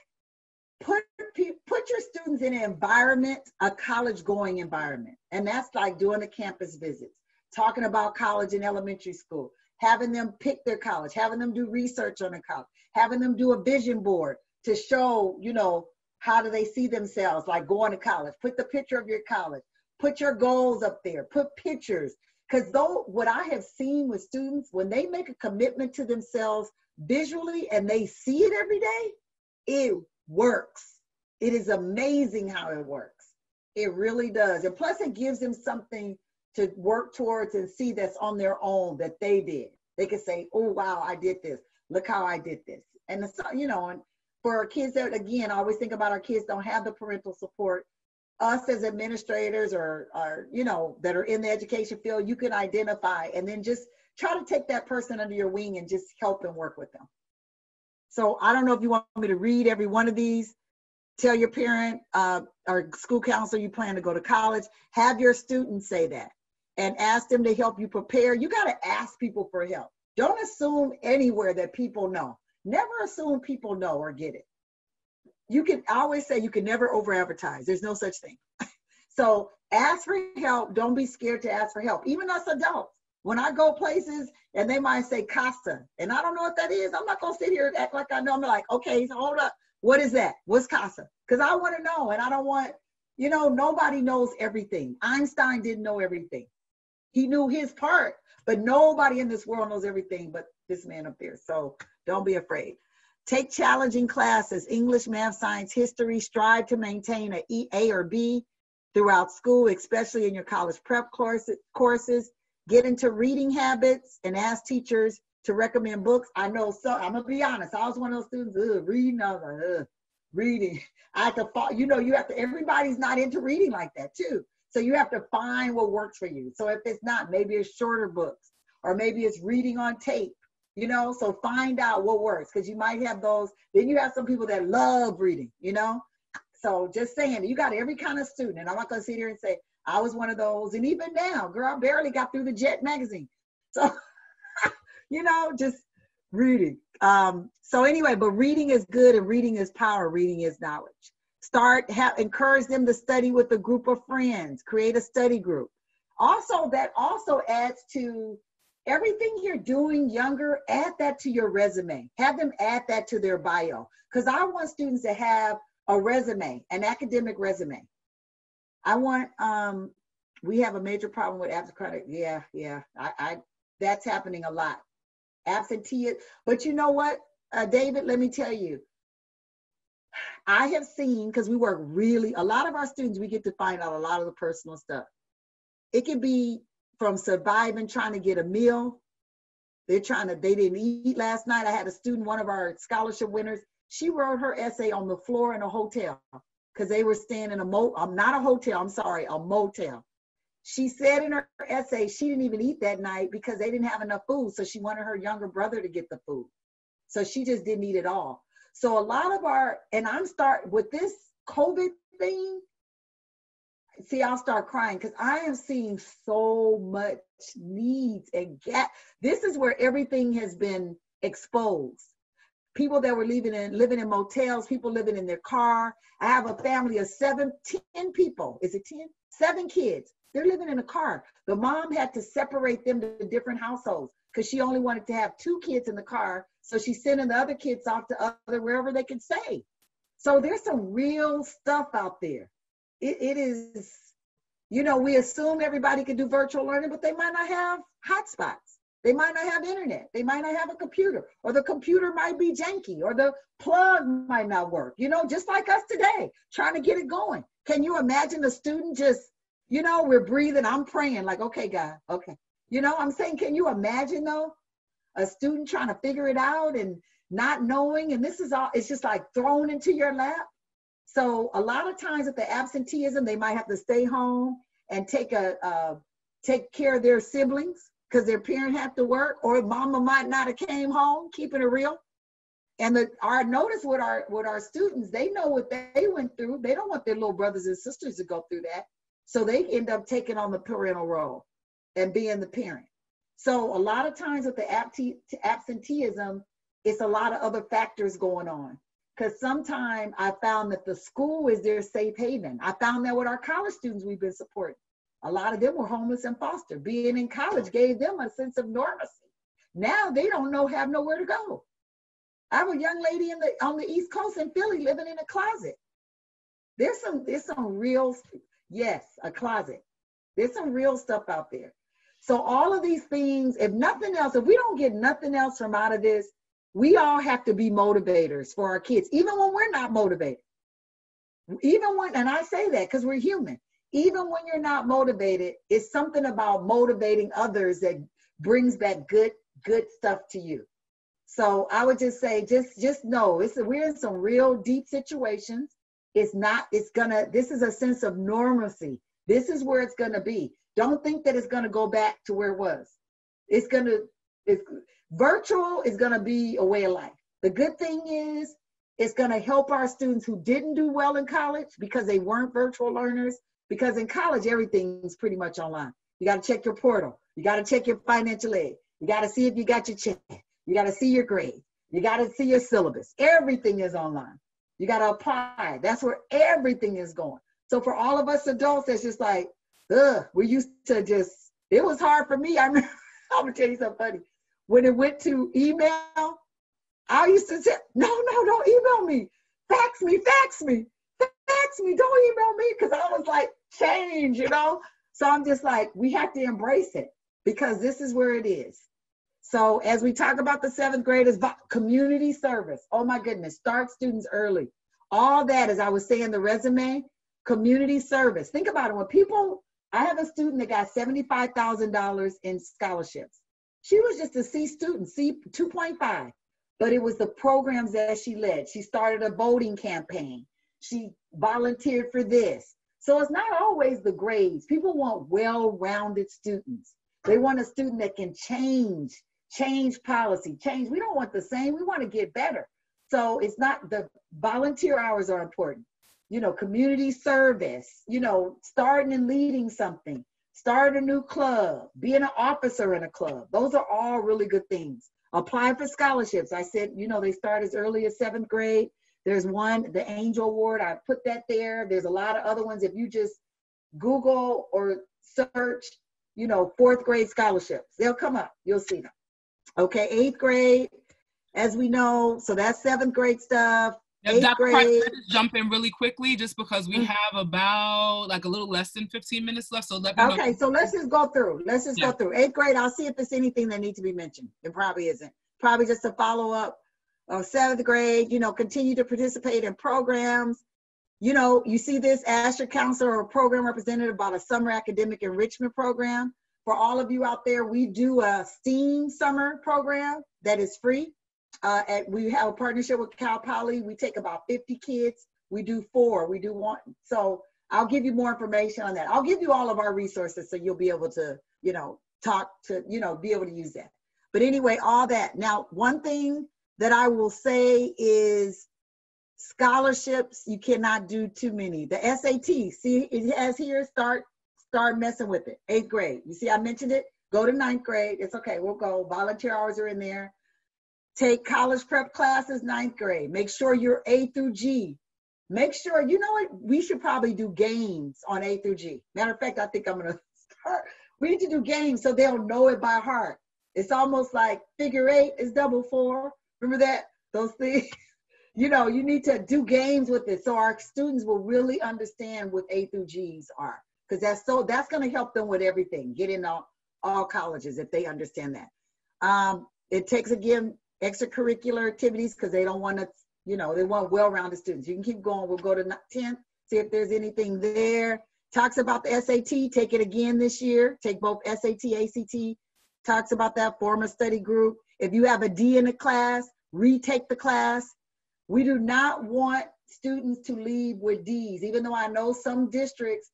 put put your students in an environment, a college going environment. And that's like doing the campus visits, talking about college in elementary school, having them pick their college, having them do research on the college, having them do a vision board to show, you know, how do they see themselves, like going to college. Put the picture of your college, put your goals up there, put pictures. Because though what I have seen with students, when they make a commitment to themselves visually and they see it every day, it works. It is amazing how it works. It really does. And plus it gives them something to work towards and see that's on their own that they did. They can say, oh, wow, I did this. Look how I did this. And, you know, and for our kids that, again, I always think about our kids don't have the parental support. Us as administrators or, you know, that are in the education field, you can identify and then just try to take that person under your wing and just help and work with them. So I don't know if you want me to read every one of these. Tell your parent or school counselor you plan to go to college. Have your students say that and ask them to help you prepare. You got to ask people for help. Don't assume anywhere that people know. Never assume people know or get it. I always say you can never over advertise. There's no such thing. So ask for help. Don't be scared to ask for help. Even us adults, when I go places and they might say CAAASA, and I don't know what that is, I'm not going to sit here and act like I know. I'm like, okay, so hold up. What is that? What's CAAASA? Because I want to know, and I don't want, you know, nobody knows everything. Einstein didn't know everything. He knew his part, but nobody in this world knows everything but this man up there. So don't be afraid. Take challenging classes, English, math, science, history. Strive to maintain an A or B throughout school, especially in your college prep courses. Get into reading habits and ask teachers to recommend books. I know, so I'm gonna be honest, I was one of those students, reading, I was like, reading. I have to, you know, you have to, everybody's not into reading like that too. So you have to find what works for you. So if it's not, maybe it's shorter books, or maybe it's reading on tape, you know, so find out what works, because you might have those, then you have some people that love reading, you know. So just saying, you got every kind of student, and I'm not gonna sit here and say, I was one of those, and even now, girl, I barely got through the Jet magazine. So, you know, just reading. So anyway, but reading is good, and reading is power, reading is knowledge. Encourage them to study with a group of friends, create a study group. Also, that also adds to everything you're doing younger, add that to your resume. Have them add that to their bio. Because I want students to have a resume, an academic resume. I want, we have a major problem with absent credit. Yeah, that's happening a lot. Absentee, but you know what, David, let me tell you, I have seen, because we work really, a lot of our students, we get to find out a lot of the personal stuff. It can be from surviving, trying to get a meal. They didn't eat last night. I had a student, one of our scholarship winners, she wrote her essay on the floor in a hotel because they were staying in a motel. She said in her essay, she didn't even eat that night because they didn't have enough food. So she wanted her younger brother to get the food. So she just didn't eat it all. So a lot of and I'm starting with this COVID thing. See, I'll start crying because I am seeing so much needs and gap. This is where everything has been exposed. People that were living in motels, people living in their car. I have a family of 10 people. Is it 10? 7 kids. They're living in a car. The mom had to separate them to different households because she only wanted to have 2 kids in the car. So she's sending the other kids off to wherever they could stay. So there's some real stuff out there. It is, you know, we assume everybody can do virtual learning, but they might not have hotspots. They might not have internet. They might not have a computer, or the computer might be janky, or the plug might not work, you know, just like us today, trying to get it going. Can you imagine a student just, you know, we're breathing, I'm praying like, okay, God, okay. You know, I'm saying, can you imagine though, a student trying to figure it out and not knowing, and this is all, it's just like thrown into your lap. So a lot of times with the absenteeism, they might have to stay home and take care of their siblings because their parent have to work, or mama might not have came home, keeping it real. And our notice with our students, they know what they went through. They don't want their little brothers and sisters to go through that. So they end up taking on the parental role and being the parent. So a lot of times with the absenteeism, it's a lot of other factors going on. because sometimes I found that the school is their safe haven. I found that with our college students we've been supporting. A lot of them were homeless and foster. Being in college gave them a sense of normalcy. Now they don't know, have nowhere to go. I have a young lady on the East Coast in Philly living in a closet. There's some real, yes, a closet. There's some real stuff out there. So all of these things, if nothing else, if we don't get nothing else from out of this, we all have to be motivators for our kids, even when we're not motivated. Even when, and I say that because we're human, even when you're not motivated, it's something about motivating others that brings back good stuff to you. So I would just say, just know, we're in some real deep situations. This is a sense of normalcy. This is where it's gonna be. Don't think that it's gonna go back to where it was. Virtual is gonna be a way of life. The good thing is, it's gonna help our students who didn't do well in college because they weren't virtual learners, because in college, everything's pretty much online. You gotta check your portal. You gotta check your financial aid. You gotta see if you got your check. You gotta see your grade. You gotta see your syllabus. Everything is online. You gotta apply. That's where everything is going. So for all of us adults, it's just like, we used to it was hard for me. I remember, I'm gonna tell you something funny. When it went to email, I used to say, no, don't email me. Fax me. Don't email me. Because I was like, change, So I'm just like, we have to embrace it because this is where it is. So as we talk about the 7th graders, community service, oh my goodness, start students early. All that, as I was saying, the resume, community service. Think about it. I have a student that got $75,000 in scholarships. She was just a C student, C 2.5, but it was the programs that she led. She started a voting campaign. She volunteered for this. So it's not always the grades. People want well-rounded students. They want a student that can change policy, We don't want the same, we want to get better. So it's not, the volunteer hours are important. Community service, starting and leading something, start a new club, being an officer in a club. Those are all really good things. Apply for scholarships. I said, they start as early as 7th grade. There's one, the Angel Award, I put that there. There's a lot of other ones. If you just Google or search, 4th grade scholarships, they'll come up, you'll see them. Okay, 8th grade, as we know, so that's 7th grade stuff. Yep, Dr. Price, let us jump in really quickly just because we have about a little less than 15 minutes left. So let me know. Okay, so let's just go through. Go through 8th grade. I'll see if there's anything that needs to be mentioned. It probably isn't. Probably just a follow up. 7th grade, continue to participate in programs. You see this, ask your counselor or program representative about a summer academic enrichment program. For all of you out there, we do a STEAM summer program that is free. We have a partnership with Cal Poly. We take about 50 kids. We do 4. We do 1. So I'll give you more information on that. I'll give you all of our resources so you'll be able to, talk to, be able to use that. But anyway, all that. Now, one thing that I will say is scholarships, you cannot do too many. The SAT, see, it has here, start messing with it. 8th grade. You see, I mentioned it. Go to 9th grade. It's okay. We'll go. Volunteer hours are in there. Take college prep classes, 9th grade. Make sure you're A through G. Make sure, we should probably do games on A through G. Matter of fact, I think I'm going to start. We need to do games so they'll know it by heart. It's almost like figure 8 is double 4. Remember that? Those things. You need to do games with it so our students will really understand what A through G's are. Because that's going to help them with everything, get in all colleges if they understand that. It takes, again, extracurricular activities because they don't want to, they want well-rounded students. You can keep going. We'll go to 10th, see if there's anything there. Talks about the SAT. Take it again this year. Take both SAT, ACT. Talks about that. Form a study group. If you have a D in the class, retake the class. We do not want students to leave with Ds. Even though I know some districts,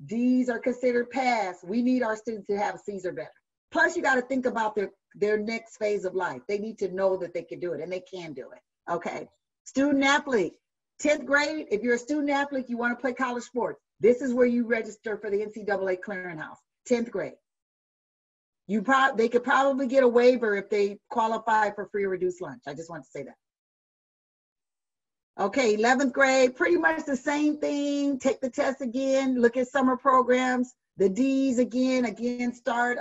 Ds are considered pass. We need our students to have Cs or better. Plus, you got to think about their next phase of life. They need to know that they can do it, and they can do it. Okay. Student athlete. 10th grade, if you're a student athlete, you want to play college sports, this is where you register for the NCAA clearinghouse. 10th grade. They could probably get a waiver if they qualify for free or reduced lunch. I just want to say that. Okay, 11th grade, pretty much the same thing. Take the test again, look at summer programs, the D's again, start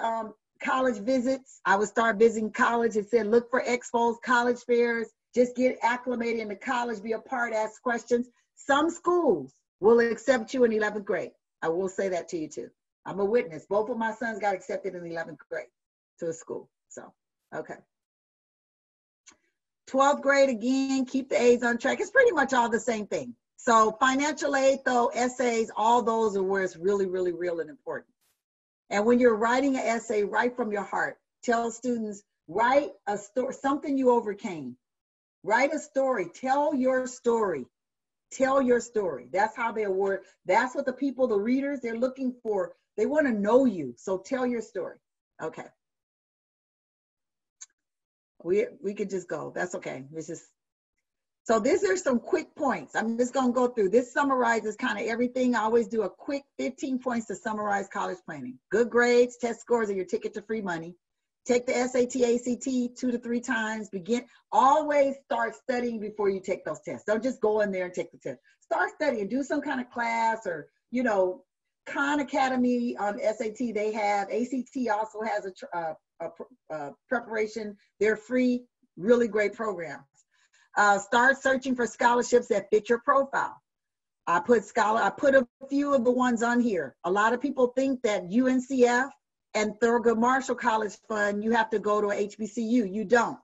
college visits. I would start visiting college. It said look for expos, college fairs, just get acclimated into college, be a part, ask questions. Some schools will accept you in 11th grade. I will say that to you too. I'm a witness. Both of my sons got accepted in 11th grade to a school. So, okay. 12th grade, again, keep the A's on track. It's pretty much all the same thing. So financial aid, though, essays, all those are where it's really, really real and important. And when you're writing an essay, write from your heart. Tell students, write a story, something you overcame. Write a story. Tell your story. Tell your story. That's how they award. That's what the people, the readers, they're looking for. They want to know you. So tell your story. Okay. We could just go. That's okay. It's just, so these are some quick points. I'm just going to go through. This summarizes kind of everything. I always do a quick 15 points to summarize college planning. Good grades, test scores are your ticket to free money. Take the SAT, ACT 2 to 3 times. Always start studying before you take those tests. Don't just go in there and take the test. Start studying. Do some kind of class, or, you know, Khan Academy on SAT they have. ACT also has a preparation. They're free, really great programs. Start searching for scholarships that fit your profile. I put a few of the ones on here. A lot of people think that UNCF and Thurgood Marshall College Fund, you have to go to a HBCU. You don't.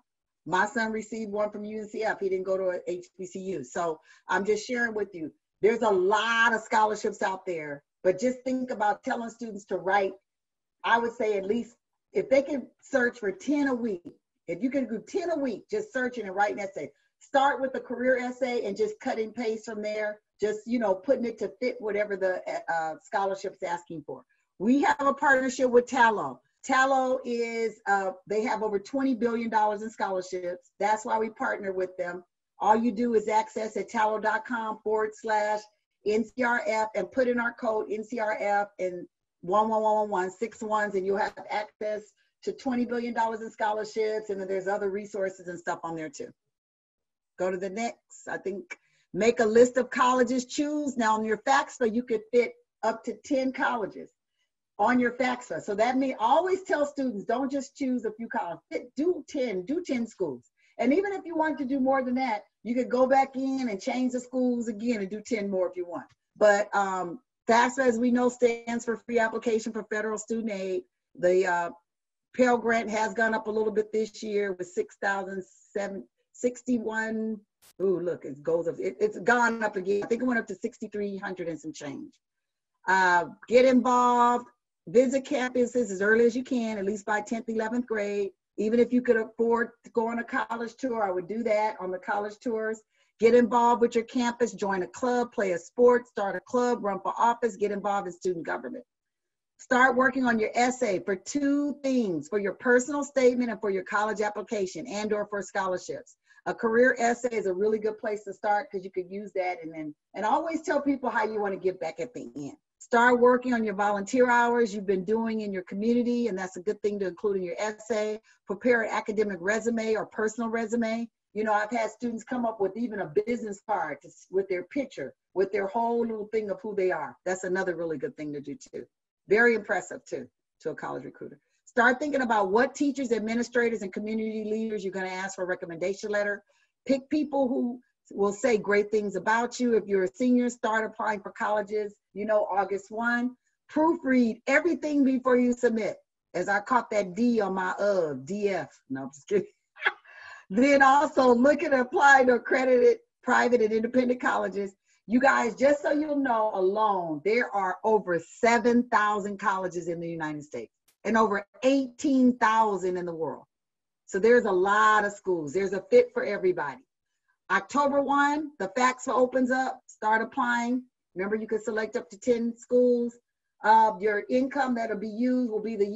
My son received one from UNCF. He didn't go to a HBCU. So I'm just sharing with you. There's a lot of scholarships out there, but just think about telling students to write. I would say at least, if they can search for 10 a week, if you can do 10 a week, just searching and writing essay. Start with a career essay and just cut and paste from there. Just, you know, putting it to fit whatever the scholarship's asking for. We have a partnership with Tallo. Tallo is, they have over $20 billion in scholarships. That's why we partner with them. All you do is access at tallo.com/NCRF and put in our code NCRF and 11111 6 ones, and you'll have access to $20 billion in scholarships. And then there's other resources and stuff on there too. Go to the next. I think make a list of colleges. Choose. Now on your FAFSA, you could fit up to 10 colleges on your FAFSA. So that means always tell students, don't just choose a few colleges. Do 10 schools. And even if you want to do more than that, you could go back in and change the schools again and do 10 more if you want. But FAFSA, as we know, stands for Free Application for Federal Student Aid. The Pell Grant has gone up a little bit this year with 6,761. Ooh, look, it goes up. It's gone up again. I think it went up to 6,300 and some change. Get involved. Visit campuses as early as you can, at least by 10th, 11th grade. Even if you could afford to go on a college tour, I would do that on the college tours. Get involved with your campus, join a club, play a sport, start a club, run for office, get involved in student government. Start working on your essay for 2 things, for your personal statement and for your college application and or for scholarships. A career essay is a really good place to start because you could use that, and always tell people how you want to give back at the end. Start working on your volunteer hours you've been doing in your community, and that's a good thing to include in your essay. Prepare an academic resume or personal resume. You know, I've had students come up with even a business card with their picture, with their whole little thing of who they are. That's another really good thing to do too. Very impressive too, to a college recruiter. Start thinking about what teachers, administrators, and community leaders you're going to ask for a recommendation letter. Pick people who will say great things about you. If you're a senior, start applying for colleges, you know, August 1. Proofread everything before you submit. As I caught that D on my DF. No, I'm just kidding. Then also look at applying to accredited private and independent colleges. You guys, just so you'll know alone, there are over 7,000 colleges in the United States and over 18,000 in the world. So there's a lot of schools. There's a fit for everybody. October 1, the FAFSA opens up. Start applying. Remember, you can select up to 10 schools. Your income that'll be used will be the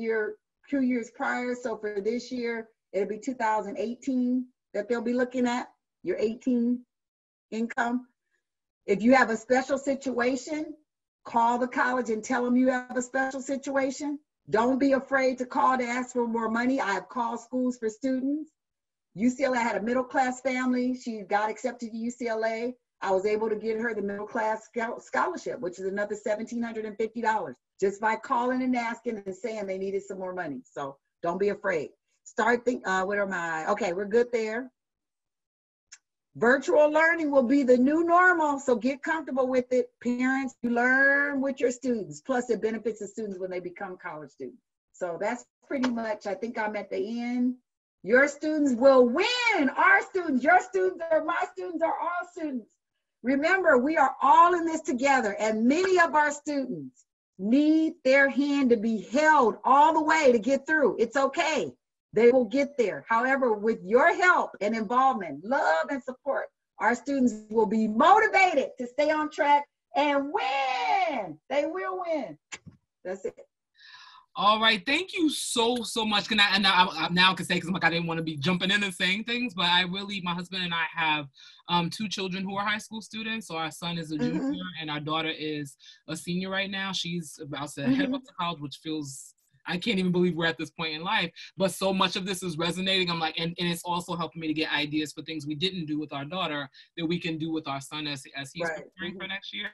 2 years prior. So for this year, it'll be 2018 that they'll be looking at, your 18 income. If you have a special situation, call the college and tell them you have a special situation. Don't be afraid to call to ask for more money. I have called schools for students. UCLA, I had a middle-class family. She got accepted to UCLA. I was able to get her the middle-class scholarship, which is another $1,750, just by calling and asking and saying they needed some more money. So don't be afraid. Start think, where am I? Okay, we're good there. Virtual learning will be the new normal, so get comfortable with it. Parents, you learn with your students, plus it benefits the students when they become college students. So that's pretty much, I think I'm at the end. Your students will win. Our students, your students are my students, are all students. Remember, we are all in this together, and many of our students need their hand to be held all the way to get through. It's okay. They will get there. However, with your help and involvement, love and support, our students will be motivated to stay on track and win. They will win. That's it. All right, thank you so much. I now can say, because I didn't want to be jumping in and saying things, but my husband and I have 2 children who are high school students. So our son is a junior and our daughter is a senior right now. She's about to head up to college, which feels, I can't even believe we're at this point in life, but so much of this is resonating. I'm like, and it's also helping me to get ideas for things we didn't do with our daughter that we can do with our son as he's preparing for next year.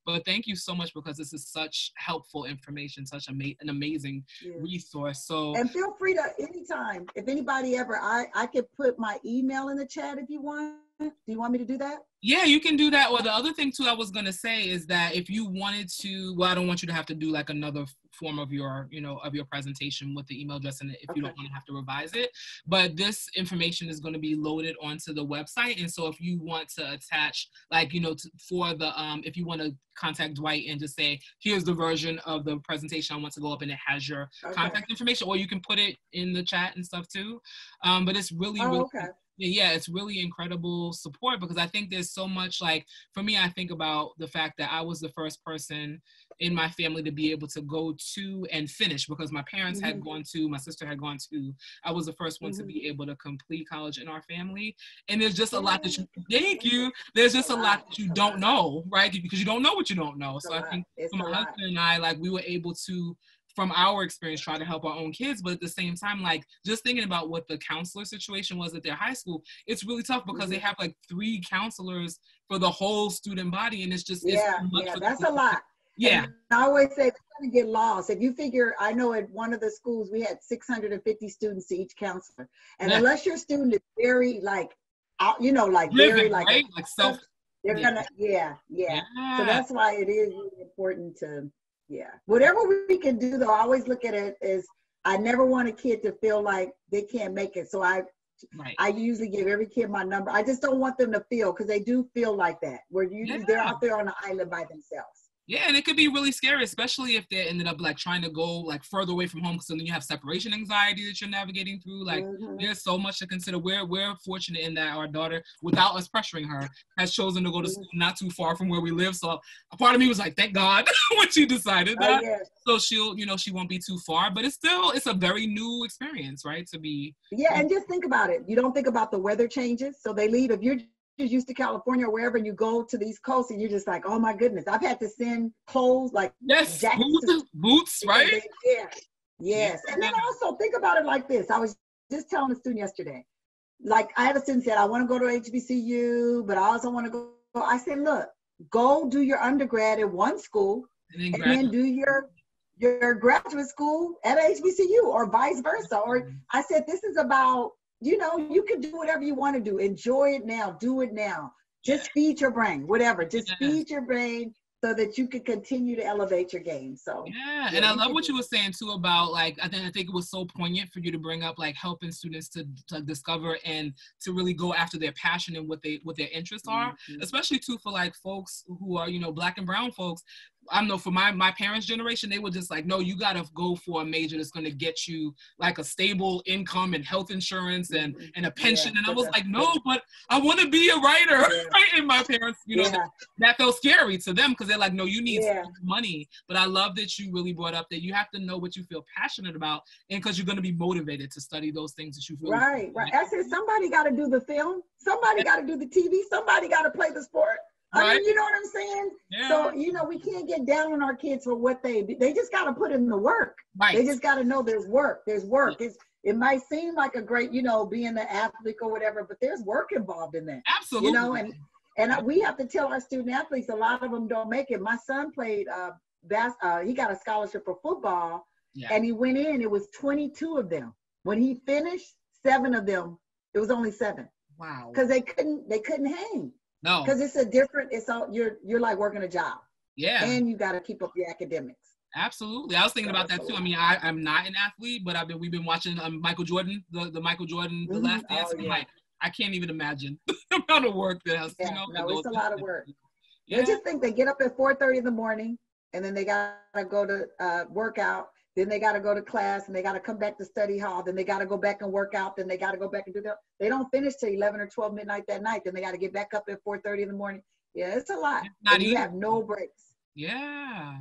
But thank you so much, because this is such helpful information, such an amazing resource. So, and feel free to, anytime, if anybody ever, I could put my email in the chat if you want. Do you want me to do that? Yeah, you can do that. Or the other thing too I was gonna say is that if you wanted to, well, I don't want you to have to do like another form of your, of your presentation with the email address, and if you don't want to have to revise it, but this information is going to be loaded onto the website. And so if you want to attach, like, if you want to contact Dwight and just say, here's the version of the presentation I want to go up, and it has your contact information, or you can put it in the chat and stuff too. But it's really, yeah, it's really incredible support, because I think there's so much, like, for me, I think about the fact that I was the first person in my family to be able to go to and finish, because my parents had gone to, my sister had gone to, I was the first one to be able to complete college in our family. And there's just a lot that there's just a lot that you don't know, right? Because you don't know what you don't know. So I think for my husband and I, like, we were able to, from our experience, try to help our own kids, but at the same time, like, just thinking about what the counselor situation was at their high school, it's really tough, because they have like 3 counselors for the whole student body, and it's just that's a lot. Yeah, and I always say it's going to get lost. If you figure, I know at one of the schools we had 650 students to each counselor, and unless your student is very very self, they're gonna So that's why it is really important to. Yeah, whatever we can do, though, I always look at it as, I never want a kid to feel like they can't make it. So I usually give every kid my number. I just don't want them to feel, because they do feel like that, where they're out there on an island by themselves. Yeah, and it could be really scary, especially if they ended up like trying to go like further away from home, so then you have separation anxiety that you're navigating through. Like, there's so much to consider. We're fortunate in that our daughter, without us pressuring her, has chosen to go to school not too far from where we live. So a part of me was like, thank God when she decided that. So she'll, she won't be too far, but it's a very new experience, right? To be. Yeah, and just think about it. You don't think about the weather changes. So they leave. If you're used to California or wherever, and you go to these coasts and you're just like, oh my goodness, I've had to send clothes like boots, right? Yes. And then also think about it like this. I was just telling a student yesterday, like, I had a student said, I want to go to HBCU, but I also want to go. I said, look, go do your undergrad at one school and then do your graduate school at HBCU, or vice versa. Or I said, this is about, you can do whatever you want to do. Enjoy it now. Do it now. Just feed your brain, whatever. Just feed your brain so that you can continue to elevate your game. So and I love what you were saying too about, like, I think it was so poignant for you to bring up, like, helping students to discover and to really go after their passion and what their interests are, especially too for like folks who are, Black and brown folks. I know for my parents' generation, they were just like, no, you got to go for a major that's going to get you like a stable income and health insurance and a pension. And I was like, no, but I want to be a writer. Right? And my parents, that felt scary to them, because they're like, no, you need money. But I love that you really brought up that you have to know what you feel passionate about, and because you're going to be motivated to study those things that you feel. Right. I said, somebody got to do the film. Somebody got to do the TV. Somebody got to play the sport. I mean, you know what I'm saying? Yeah. So, we can't get down on our kids for what they just got to put in the work. Right. They just got to know there's work. There's work. it might seem like a great, you know, being an athlete or whatever, but there's work involved in that. Absolutely. You know, and we have to tell our student athletes, a lot of them don't make it. My son played he got a scholarship for football, and he went in, it was 22 of them. When he finished, 7 of them, it was only 7. Wow. Because they couldn't hang. No. Because it's all, you're like working a job. Yeah. And you got to keep up your academics. Absolutely. I was thinking about that too. I mean, I'm not an athlete, but we've been watching Michael Jordan, the Michael Jordan, The Last Dance. I'm like, I can't even imagine the amount of work that has, you know. No, it's a lot of work. They just think they get up at 4:30 in the morning, and then they got to go to work out. Then they got to go to class, and they got to come back to study hall. Then they got to go back and work out. Then they got to go back and do that. They don't finish till 11 or 12 midnight that night. Then they got to get back up at 4:30 in the morning. Yeah, it's a lot. And you have no breaks. Yeah.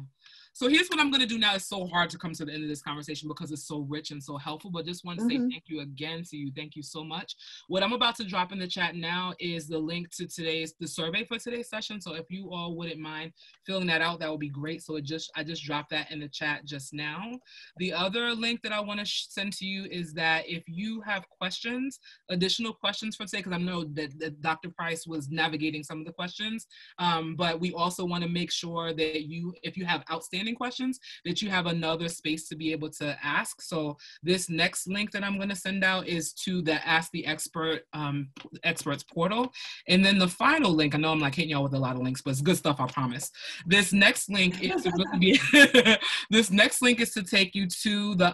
So here's what I'm going to do now. It's so hard to come to the end of this conversation because it's so rich and so helpful, but just want to say thank you again to you. Thank you so much. What I'm about to drop in the chat now is the link to the survey for today's session. So if you all wouldn't mind filling that out, that would be great. So I just dropped that in the chat just now. The other link that I want to send to you is that if you have questions, additional questions for today, because I know that Dr. Price was navigating some of the questions, but we also want to make sure that if you have outstanding questions, that you have another space to be able to ask. So this next link that I'm going to send out is to the Ask the Experts portal. And then the final link, I know I'm like hitting y'all with a lot of links, but it's good stuff, I promise. This next link is to this next link is to take you to the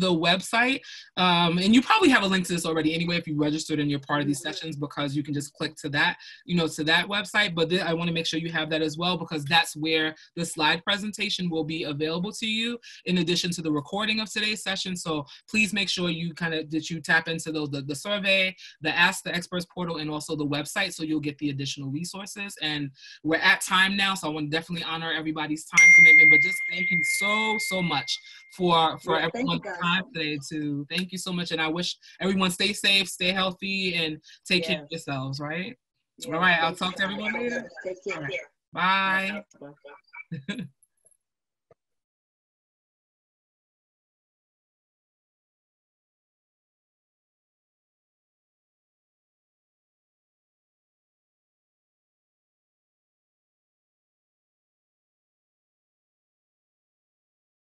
website, and you probably have a link to this already anyway if you registered and you're part of these sessions, because you can just click to that, to that website. But I want to make sure you have that as well, because that's where the slide presentation will be available to you in addition to the recording of today's session. So please make sure you tap into the survey, the Ask the Experts portal, and also the website, so you'll get the additional resources. And we're at time now, so I want to definitely honor everybody's time commitment, but just thank you so much for everyone's time today too. Thank you so much, and I wish everyone stay safe, stay healthy, and take care of yourselves, right? All right, I'll talk to everyone later. Take care. Right. Bye.